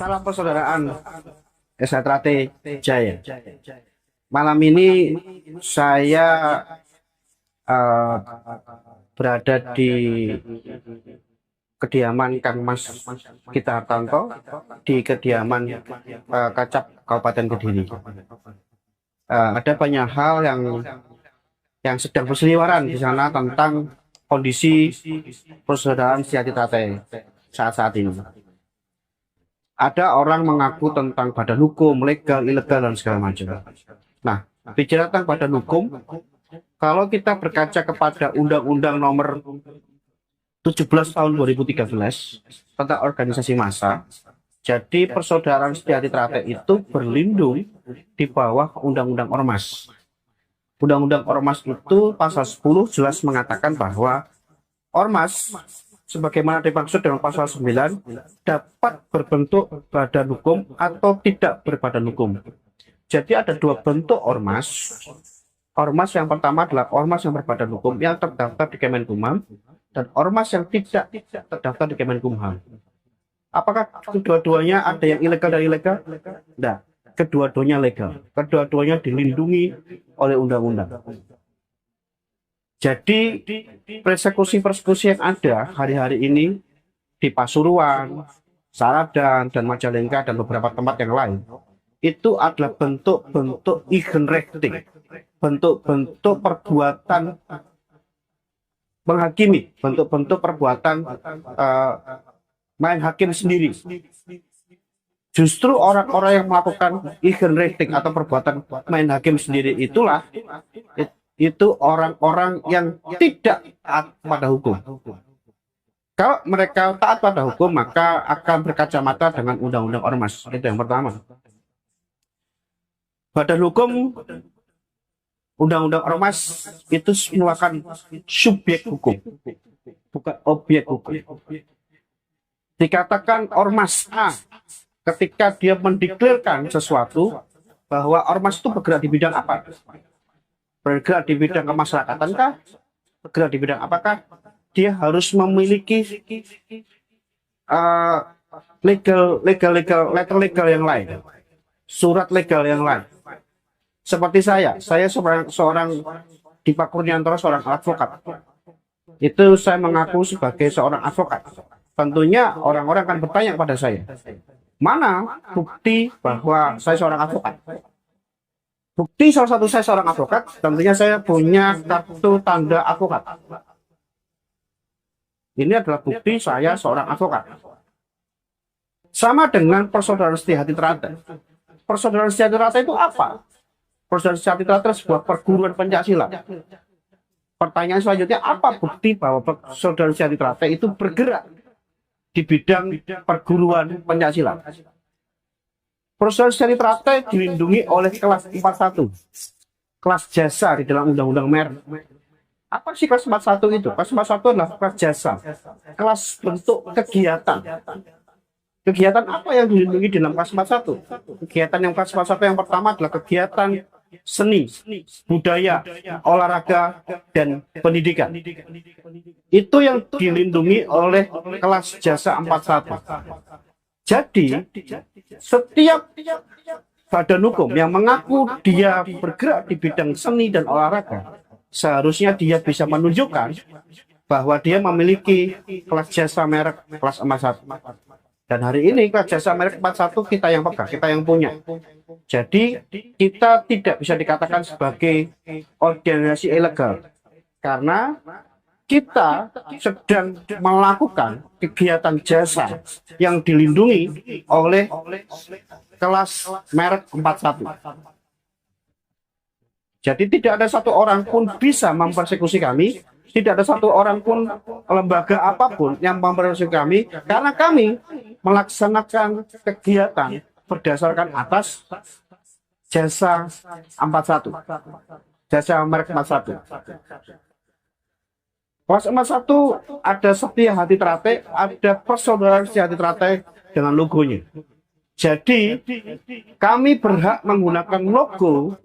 Salam persaudaraan Sejahtera Jaya. Malam ini saya eh, berada di kediaman Kang Mas Gita Hartanto di kediaman Kacap Kabupaten Kediri. Ada banyak hal yang sedang berseliweran di sana tentang kondisi persaudaraan Sejahtera saat ini. Ada orang mengaku tentang badan hukum, legal, ilegal, dan segala macam. Nah, bicara tentang badan hukum, kalau kita berkaca kepada Undang-Undang Nomor 17 Tahun 2013 tentang organisasi massa, jadi persaudaraan Sejahtera itu berlindung di bawah Undang-Undang Ormas. Undang-Undang Ormas itu pasal 10 jelas mengatakan bahwa Ormas sebagaimana dimaksud dalam pasal 9 dapat berbentuk badan hukum atau tidak berbadan hukum. Jadi ada dua bentuk ormas. Ormas yang pertama adalah ormas yang berbadan hukum yang terdaftar di Kemenkumham dan ormas yang tidak terdaftar di Kemenkumham. Apakah kedua-duanya ada yang ilegal dan ilegal? Tidak. Kedua-duanya legal. Kedua-duanya dilindungi oleh undang-undang. Jadi persekusi-persekusi yang ada hari-hari ini di Pasuruan, Saradan, dan Majalengka, dan beberapa tempat yang lain, itu adalah bentuk-bentuk eigenrechtting, bentuk-bentuk perbuatan menghakimi, bentuk-bentuk perbuatan main hakim sendiri. Justru orang-orang yang melakukan eigenrechtting atau perbuatan main hakim sendiri itulah itu orang-orang yang tidak taat pada hukum. Kalau mereka taat pada hukum, maka akan berkacamata dengan undang-undang ormas. Itu yang pertama. Badan hukum, undang-undang ormas itu merupakan subjek hukum, bukan objek hukum. Dikatakan ormas A ketika dia mendeklarasikan sesuatu bahwa ormas itu bergerak di bidang apa? Bergerak di bidang kemasyarakatan kah? Bergerak di bidang apakah? Dia harus memiliki legal yang lain, surat legal yang lain. Seperti saya seorang Dipa Kurniantoro, seorang advokat. Itu saya mengaku sebagai seorang advokat. Tentunya orang-orang akan bertanya kepada saya, mana bukti bahwa saya seorang advokat? Bukti salah satu saya seorang advokat, tentunya saya punya kartu tanda advokat. Ini adalah bukti saya seorang advokat. Sama dengan persaudaraan Sejahtera. Persaudaraan Sejahtera itu apa? Persaudaraan Sejahtera adalah sebuah perguruan pencaksilat. Pertanyaan selanjutnya, apa bukti bahwa persaudaraan Sejahtera itu bergerak di bidang perguruan pencaksilat? Persaudaraan Sejahtera dilindungi oleh kelas 41, kelas jasa di dalam Undang-Undang Merek. Apa sih kelas 41 itu? Kelas 41 adalah kelas jasa, kelas bentuk kegiatan. Kegiatan apa yang dilindungi di dalam kelas 41? Kegiatan yang kelas 41 yang pertama adalah kegiatan seni, budaya, olahraga, dan pendidikan. Itu yang dilindungi oleh kelas jasa 41. Jadi, setiap badan hukum yang mengaku dia bergerak di bidang seni dan olahraga, seharusnya dia bisa menunjukkan bahwa dia memiliki kelas jasa merek kelas 41. Dan hari ini kelas jasa merek 41 kita yang pegang, kita yang punya. Jadi, kita tidak bisa dikatakan sebagai organisasi ilegal. Karena kita sedang melakukan kegiatan jasa yang dilindungi oleh kelas merek 41. Jadi tidak ada satu orang pun bisa mempersekusi kami, tidak ada satu orang pun lembaga apapun yang mempersekusi kami, karena kami melaksanakan kegiatan berdasarkan atas jasa 41, jasa merek 41. Kelas 41 ada Setia Hati Trate, ada Persaudaraan Sejahtera dengan logonya. Jadi kami berhak menggunakan logo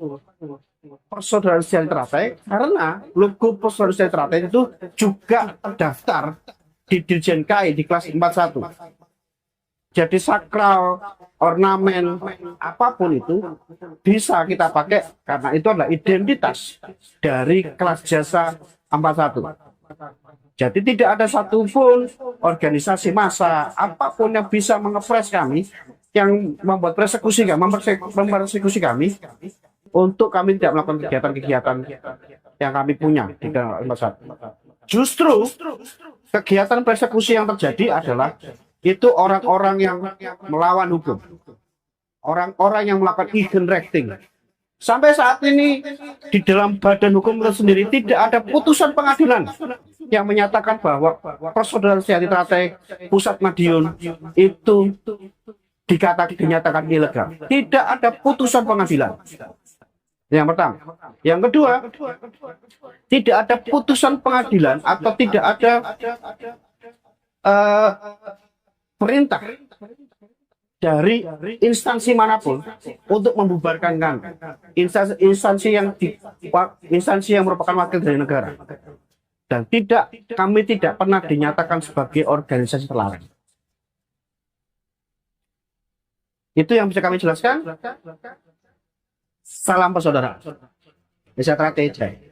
Persaudaraan Sejahtera karena logo Persaudaraan Sejahtera itu juga terdaftar di Dirjen KI di kelas 41. jadi sakral, ornamen, apapun itu bisa kita pakai karena itu adalah identitas dari kelas jasa 41. Jadi tidak ada satupun organisasi massa apapun yang bisa mengepres kami, yang membuat mempersekusi kami untuk kami tidak melakukan kegiatan-kegiatan yang kami punya di dalam masyarakat. Justru kegiatan persekusi yang terjadi adalah itu orang-orang yang melawan hukum, orang-orang yang melakukan eigenrecting. Sampai saat ini di dalam badan hukum itu sendiri tidak ada putusan pengadilan yang menyatakan bahwa Persaudaraan Sejahtera Pusat Madiun itu dinyatakan ilegal. Tidak ada putusan pengadilan. Yang pertama. Yang kedua, tidak ada putusan pengadilan atau tidak ada perintah dari instansi manapun untuk membubarkan kami. Instansi yang merupakan wakil dari negara. Dan kami tidak pernah dinyatakan sebagai organisasi terlarang. Itu yang bisa kami jelaskan. Salam persaudaraan. Sejahtera TJ.